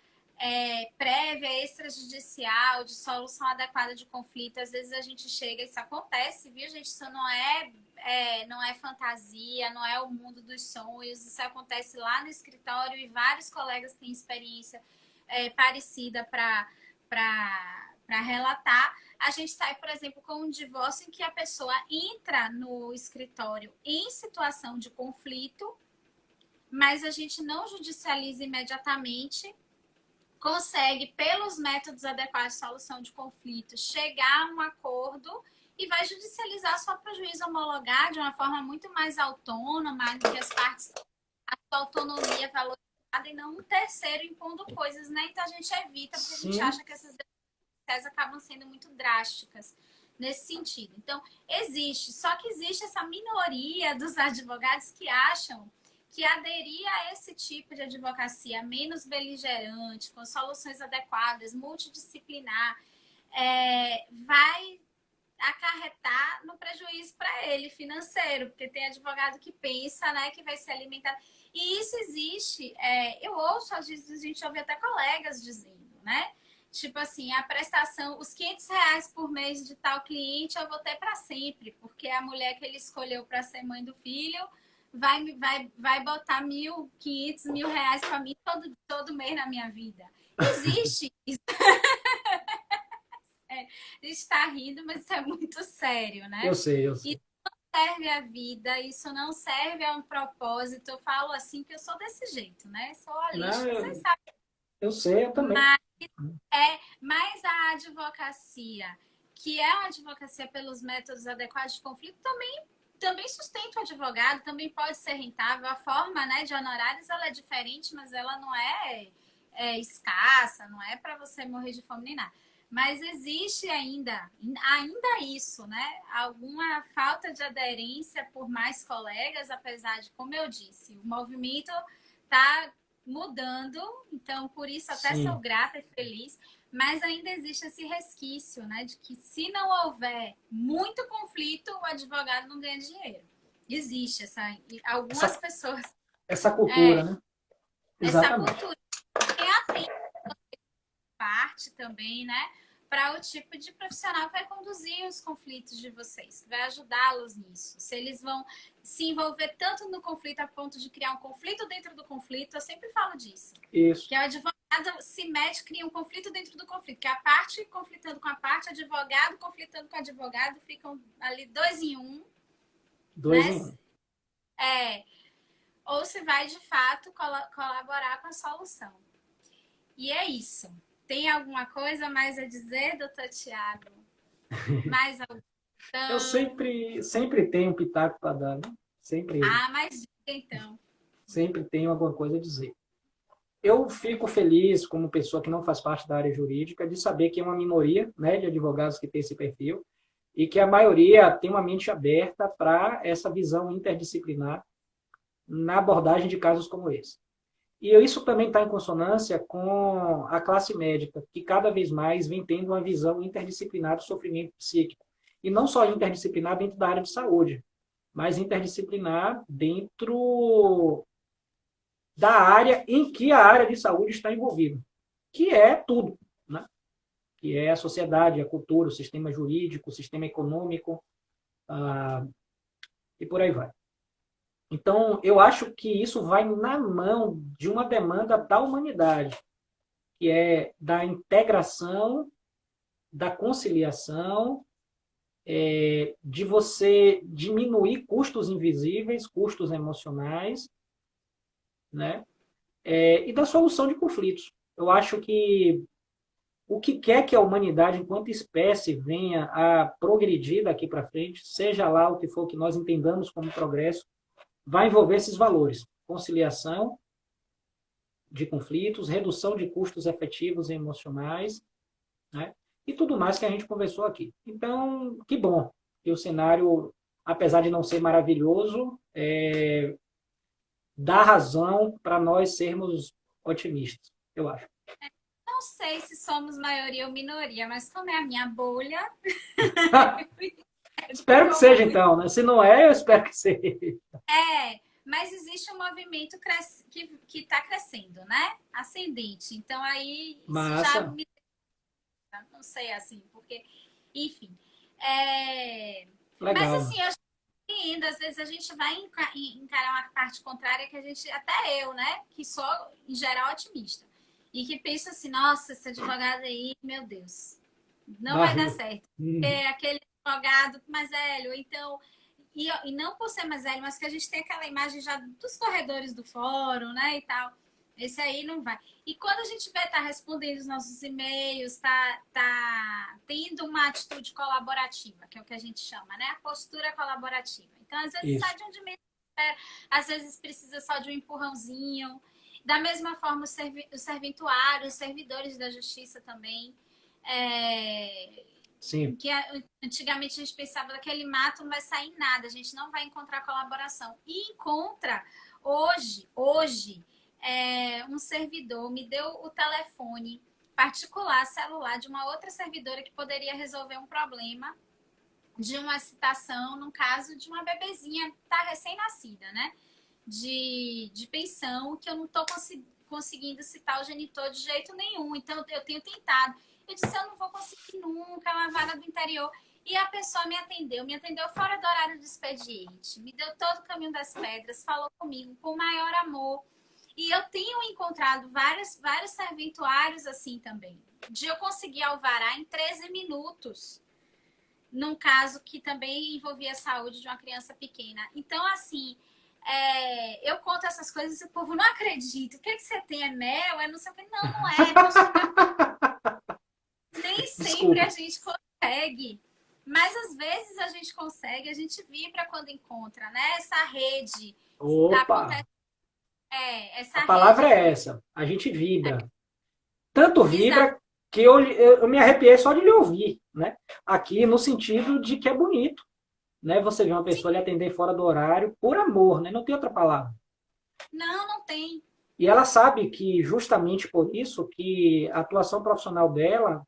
prévia, extrajudicial, de solução adequada de conflito. Às vezes a gente chega, isso acontece, viu, gente? Isso não é fantasia, não é o mundo dos sonhos. Isso acontece lá no escritório e vários colegas têm experiência parecida para relatar. A gente sai, por exemplo, com um divórcio em que a pessoa entra no escritório em situação de conflito, mas a gente não judicializa imediatamente, consegue, pelos métodos adequados de solução de conflitos, chegar a um acordo e vai judicializar só para o juiz homologar de uma forma muito mais autônoma, que as partes, a sua autonomia valorizada e não um terceiro impondo coisas, né? Então a gente evita, porque a gente Sim. acha que essas decisões acabam sendo muito drásticas nesse sentido. Então, existe, só que existe essa minoria dos advogados que acham que aderir a esse tipo de advocacia menos beligerante, com soluções adequadas, multidisciplinar, vai acarretar no prejuízo para ele financeiro, porque tem advogado que pensa, né, que vai ser alimentado. E isso existe, eu ouço, às vezes a gente ouve até colegas dizendo, né? Tipo assim, a prestação, os R$ 500 por mês de tal cliente eu vou ter para sempre, porque a mulher que ele escolheu para ser mãe do filho vai botar 1.500, R$ 1.000 para mim todo mês na minha vida. Existe isso. A gente está rindo, mas isso é muito sério, né? Eu sei, eu sei. Isso não serve à vida, isso não serve a um propósito. Eu falo assim que eu sou desse jeito, né? Sou Não, holística, vocês sabem. eu sei, eu também. Mas a advocacia, que é uma advocacia pelos métodos adequados de conflito, também sustenta o advogado, também pode ser rentável. A forma, né, de honorários ela é diferente, mas ela não é escassa, não é para você morrer de fome nem nada. Mas existe ainda isso, né? Alguma falta de aderência por mais colegas, apesar de, como eu disse, o movimento está mudando, então por isso até sou Sim. grata e feliz, mas ainda existe esse resquício, né, de que se não houver muito conflito, o advogado não ganha dinheiro. Existe algumas pessoas Essa cultura, né? essa Exatamente. cultura. Quem atende parte também, né, para o tipo de profissional que vai conduzir os conflitos de vocês, que vai ajudá-los nisso. Se eles vão se envolver tanto no conflito a ponto de criar um conflito dentro do conflito, eu sempre falo disso. Isso. Que o advogado se mete, cria um conflito dentro do conflito, que a parte conflitando com a parte, advogado conflitando com advogado, ficam ali 2 em 1. Dois né? em um. Ou se vai de fato colaborar com a solução. E é isso. Tem alguma coisa mais a dizer, doutor Tiago? Mais alguma? Eu sempre tenho um pitaco para dar, né? Mais dica então. Sempre tenho alguma coisa a dizer. Eu fico feliz, como pessoa que não faz parte da área jurídica, de saber que é uma minoria, né, de advogados que tem esse perfil e que a maioria tem uma mente aberta para essa visão interdisciplinar na abordagem de casos como esse. E isso também está em consonância com a classe médica, que cada vez mais vem tendo uma visão interdisciplinar do sofrimento psíquico. E não só interdisciplinar dentro da área de saúde, mas interdisciplinar dentro da área em que a área de saúde está envolvida, que é tudo, né? Que é a sociedade, a cultura, o sistema jurídico, o sistema econômico, e por aí vai. Então, eu acho que isso vai na mão de uma demanda da humanidade, que é da integração, da conciliação, de você diminuir custos invisíveis, custos emocionais, né? E da solução de conflitos. Eu acho que o que quer que a humanidade, enquanto espécie, venha a progredir daqui para frente, seja lá o que for que nós entendamos como progresso, vai envolver esses valores: conciliação de conflitos, redução de custos efetivos e emocionais, né? E tudo mais que a gente conversou aqui. Então, que bom que o cenário, apesar de não ser maravilhoso, dá razão para nós sermos otimistas, eu acho. Não sei se somos maioria ou minoria, mas como é a minha bolha. Espero que seja, então, né? Se não é, eu espero que seja. Mas existe um movimento que está crescendo, né? Ascendente. Então, aí, isso já me. Não sei, assim, porque. Enfim. Mas, assim, eu entendo, às vezes a gente vai encarar uma parte contrária que a gente, até eu, né? Que sou, em geral, otimista. E que penso assim, nossa, esse advogado aí, meu Deus, não vai dar certo. É aquele advogado mais velho, então... E não por ser mais velho, mas que a gente tem aquela imagem já dos corredores do fórum, né, e tal. Esse aí não vai. E quando a gente vai estar respondendo os nossos e-mails, tá tendo uma atitude colaborativa, que é o que a gente chama, né? A postura colaborativa. Então, às vezes, sai de onde mesmo espera, às vezes precisa só de um empurrãozinho. Da mesma forma, os serventuários, os servidores da justiça também. Sim. Que antigamente a gente pensava que aquele mato não vai sair nada, a gente não vai encontrar colaboração. E encontra. Hoje um servidor me deu o telefone particular, celular, de uma outra servidora que poderia resolver um problema de uma citação, no caso de uma bebezinha que está recém-nascida, né? De pensão, que eu não estou conseguindo citar o genitor de jeito nenhum. Então, eu tenho tentado. Eu disse, eu não vou conseguir nunca, é uma vaga do interior. E a pessoa me atendeu fora do horário do expediente, me deu todo o caminho das pedras, falou comigo com o maior amor. E eu tenho encontrado vários serventuários assim também, de eu conseguir alvará em 13 minutos, num caso que também envolvia a saúde de uma criança pequena. Então, assim, eu conto essas coisas e o povo não acredita. O que você tem? É mel? É não sei o que. Não é. Nem sempre a gente consegue. Mas, às vezes, a gente consegue. A gente vibra quando encontra, né? Essa rede. Opa! Essa a palavra rede. É essa. A gente vibra. Tanto vibra que eu me arrepiei só de lhe ouvir, né? Aqui no sentido de que é bonito, né? Você vê uma pessoa lhe atender fora do horário por amor, né? Não tem outra palavra. Não tem. E ela sabe que justamente por isso que a atuação profissional dela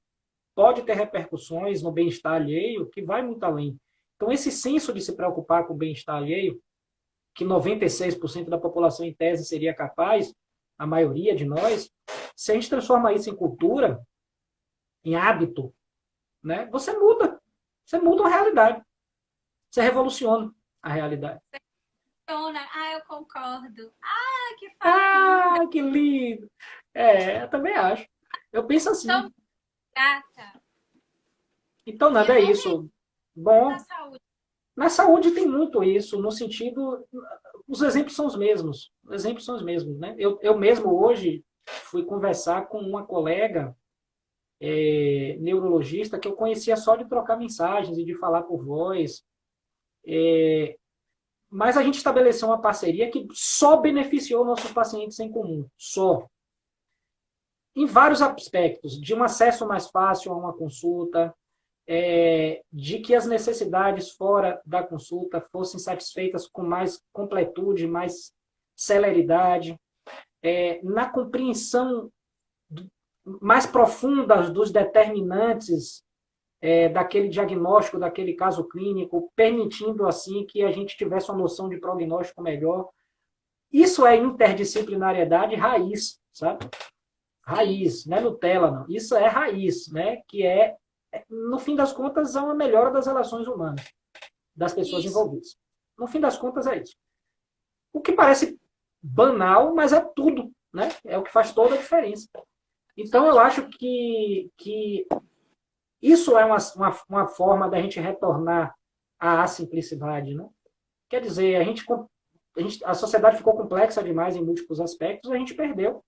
pode ter repercussões no bem-estar alheio que vai muito além. Então esse senso de se preocupar com o bem-estar alheio, que 96% da população em tese seria capaz, a maioria de nós, se a gente transforma isso em cultura, em hábito, né? Você muda a realidade. Você revoluciona a realidade. Eu concordo. Que fala. Que lindo! Eu também acho. Eu penso assim. Então, gata. Então, nada é isso. Bom, na saúde tem muito isso, no sentido... Os exemplos são os mesmos. Os exemplos são os mesmos, né? Eu mesmo hoje fui conversar com uma colega neurologista que eu conhecia só de trocar mensagens e de falar por voz. Mas a gente estabeleceu uma parceria que só beneficiou nossos pacientes em comum. Só. Em vários aspectos. De um acesso mais fácil a uma consulta, de que as necessidades fora da consulta fossem satisfeitas com mais completude, mais celeridade, na compreensão mais profunda dos determinantes daquele diagnóstico, daquele caso clínico, permitindo assim que a gente tivesse uma noção de prognóstico melhor. Isso é interdisciplinariedade raiz, sabe? Raiz, não é Nutella, não. Isso é raiz, né? Que no fim das contas, é uma melhora das relações humanas, das pessoas envolvidas. No fim das contas, é isso. O que parece banal, mas é tudo, né? É o que faz toda a diferença. Então, eu acho que isso é uma forma da gente retornar à simplicidade, né? Quer dizer, a sociedade ficou complexa demais em múltiplos aspectos, a gente perdeu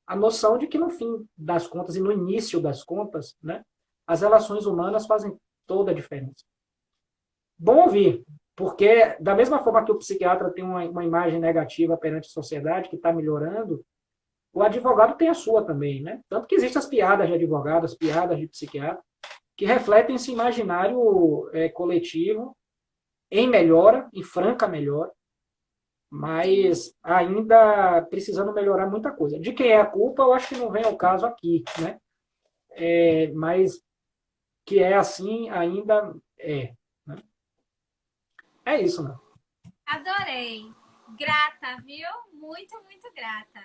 a noção de que no fim das contas e no início das contas, né, as relações humanas fazem toda a diferença. Bom ouvir, porque da mesma forma que o psiquiatra tem uma imagem negativa perante a sociedade que está melhorando, o advogado tem a sua também, né? Tanto que existem as piadas de advogado, as piadas de psiquiatra, que refletem esse imaginário coletivo em melhora, em franca melhora, mas ainda precisando melhorar muita coisa. De quem é a culpa, eu acho que não vem ao caso aqui, né? Mas que é assim ainda é. Né? É isso, né? Adorei. Grata, viu? Muito, muito grata.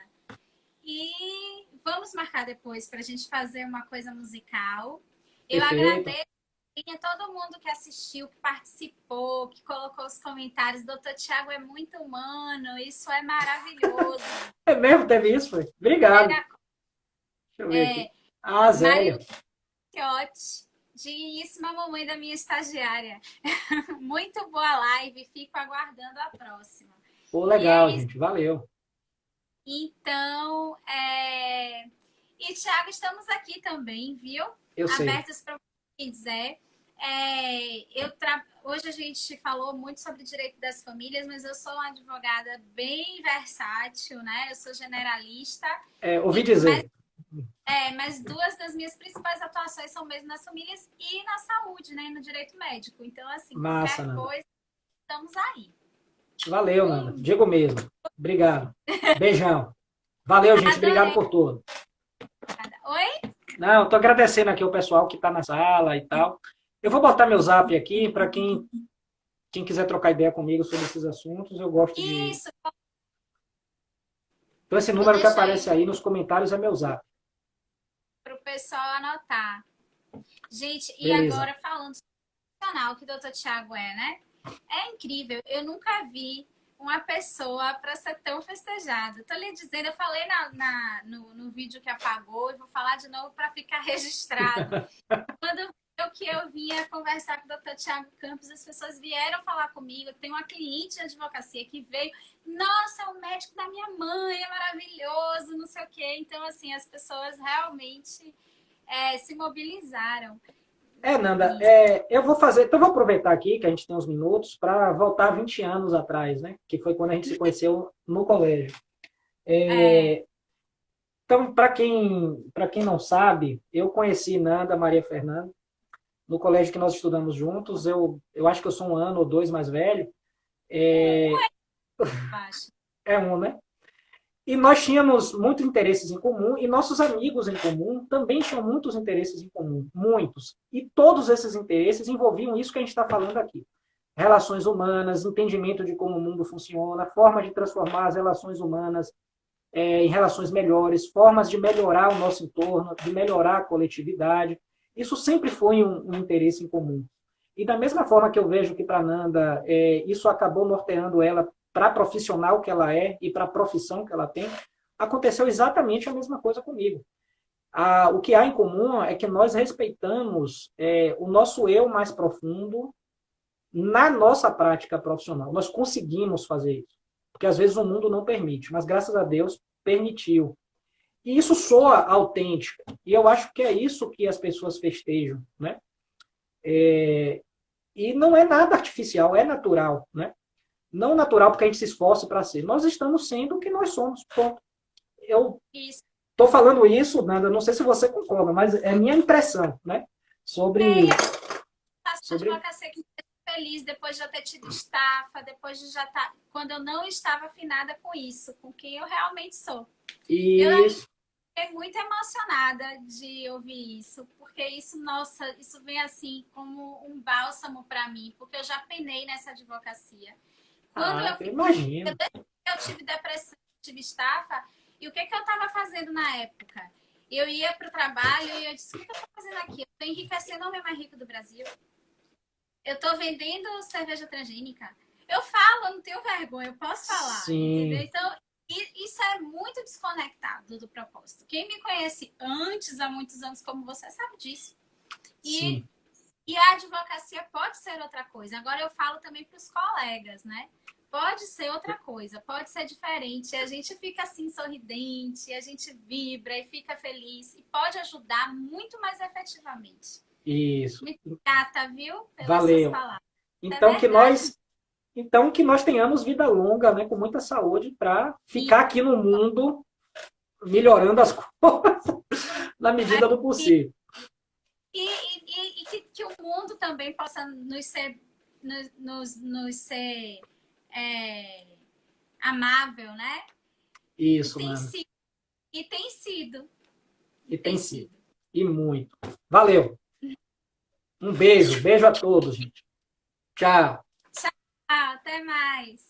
E vamos marcar depois para a gente fazer uma coisa musical. Eu agradeço a todo mundo que assistiu, que participou, que colocou os comentários. Doutor Tiago é muito humano, isso é maravilhoso. É mesmo? Teve isso? Foi? Obrigado. Deixa eu ver aqui. Zélia. Mariotte, digníssima mamãe da minha estagiária. Muito boa live, fico aguardando a próxima. Pô, legal, gente. Valeu. Então, e Tiago, estamos aqui também, viu? Eu sei. Abertos para quem quiser. Hoje a gente falou muito sobre direito das famílias, mas eu sou uma advogada bem versátil, né? Eu sou generalista. Ouvi dizer. Mas duas das minhas principais atuações são mesmo nas famílias e na saúde, né? No direito médico. Então, assim, massa, qualquer coisa, estamos aí. Valeu, Nanda. Digo mesmo. Obrigado. Beijão. Valeu, gente. Adorei. Obrigado por tudo. Oi? Não, estou agradecendo aqui o pessoal que está na sala e tal. Eu vou botar meu zap aqui para quem quiser trocar ideia comigo sobre esses assuntos. Eu gosto de... Isso. Então, esse número que aparece aí nos comentários é meu zap. Para o pessoal anotar. Gente, Beleza. E agora falando sobre o canal que o Dr. Tiago né? É incrível. Eu nunca vi uma pessoa para ser tão festejada. Tô lhe dizendo, eu falei no vídeo que apagou e vou falar de novo para ficar registrado. Quando eu vinha conversar com o Dr. Tiago Campos, as pessoas vieram falar comigo. Tem uma cliente de advocacia que veio, nossa, é o médico da minha mãe, é maravilhoso, não sei o quê. Então, assim, as pessoas realmente se mobilizaram. Nanda, eu vou fazer... Então, vou aproveitar aqui, que a gente tem uns minutos, para voltar 20 anos atrás, né? Que foi quando a gente se conheceu no colégio. Então, para quem não sabe, eu conheci Nanda Maria Fernanda no colégio que nós estudamos juntos. Eu acho que eu sou 1 ano ou 2 mais velho. Né? E nós tínhamos muitos interesses em comum, e nossos amigos em comum também tinham muitos interesses em comum, muitos. E todos esses interesses envolviam isso que a gente está falando aqui. Relações humanas, entendimento de como o mundo funciona, forma de transformar as relações humanas em relações melhores, formas de melhorar o nosso entorno, de melhorar a coletividade. Isso sempre foi um interesse em comum. E da mesma forma que eu vejo que para a Nanda, isso acabou norteando ela para a profissional que ela é e para a profissão que ela tem, aconteceu exatamente a mesma coisa comigo. O que há em comum é que nós respeitamos o nosso eu mais profundo na nossa prática profissional. Nós conseguimos fazer isso. Porque às vezes o mundo não permite, mas graças a Deus permitiu. E isso soa autêntico. E eu acho que é isso que as pessoas festejam, né? E não é nada artificial, é natural, né? Não natural porque a gente se esforça para ser. Nós estamos sendo o que nós somos. Ponto. Eu estou falando isso, Nanda, não sei se você concorda, mas é minha impressão, né? Sobre... feliz depois de eu ter tido estafa, depois de já estar... Quando eu não estava afinada com isso, com quem eu realmente sou. Isso. Fiquei muito emocionada de ouvir isso, porque isso, nossa, isso vem assim como um bálsamo para mim, porque eu já penei nessa advocacia. Quando Eu imagino. eu tive depressão, tive estafa, e o que eu estava fazendo na época? Eu ia para o trabalho e eu disse, o que eu estou fazendo aqui? Eu estou enriquecendo o homem mais rico do Brasil. Eu estou vendendo cerveja transgênica. Eu falo, eu não tenho vergonha, eu posso falar. Sim. Entendeu? Então, isso é muito desconectado do propósito. Quem me conhece antes, há muitos anos, como você, sabe disso. Sim. E a advocacia pode ser outra coisa. Agora eu falo também para os colegas, né? Pode ser outra coisa, pode ser diferente. A gente fica assim sorridente, a gente vibra e fica feliz e pode ajudar muito mais efetivamente. Isso. Muito grata, viu? Pelas Valeu. suas palavras. Então, É que nós tenhamos vida longa, né, com muita saúde, para ficar aqui no mundo melhorando as coisas na medida do possível. E que o mundo também possa nos ser amável, né? Isso, E tem sido. E tem sido. E muito. Valeu. Um beijo. Beijo a todos, gente. Tchau. Tchau, até mais.